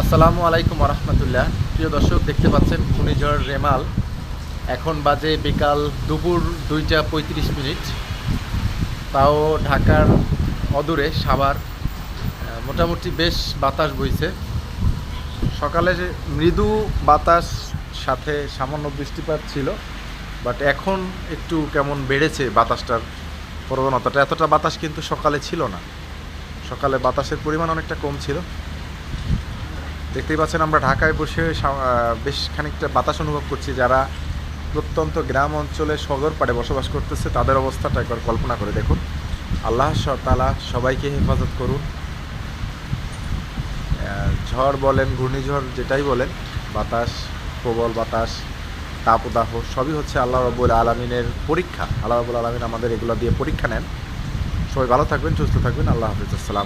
আসসালামু আলাইকুম রহমতুল্লাহ। প্রিয় দর্শক, দেখতে পাচ্ছেন ঘূর্ণিঝড় রেমাল। এখন বাজে বিকাল দুপুর 2টা 35 মিনিট। তাও ঢাকার অদূরে সাভার মোটামুটি বেশ বাতাস বইছে। সকালে যে মৃদু বাতাস সাথে সামান্য বৃষ্টিপাত ছিল, বাট এখন একটু কেমন বেড়েছে বাতাসটার প্রবণতাটা। এতটা বাতাস কিন্তু সকালে ছিল না। সকালে বাতাসের পরিমাণ অনেকটা কম ছিল। দেখতেই পাচ্ছেন আমরা ঢাকায় বসে বেশ খানিকটা বাতাস অনুভব করছি। যারা প্রত্যন্ত গ্রাম অঞ্চলে পাড়ে বসবাস করতেছে তাদের অবস্থাটা একবার কল্পনা করে দেখুন। আল্লাহ তাআলা সবাইকে হেফাজত করুন। ঝড় বলেন, ঘূর্ণিঝড় যেটাই বলেন, বাতাস, প্রবল বাতাস, তাপদাহ সবই হচ্ছে আল্লাহ রাব্বুল আলামিনের পরীক্ষা। আল্লাহ রাব্বুল আলামিন আমাদের এগুলো দিয়ে পরীক্ষা নেন। সবাই ভালো থাকবেন, সুস্থ থাকবেন। আল্লাহ হাফেজ। আসসালাম।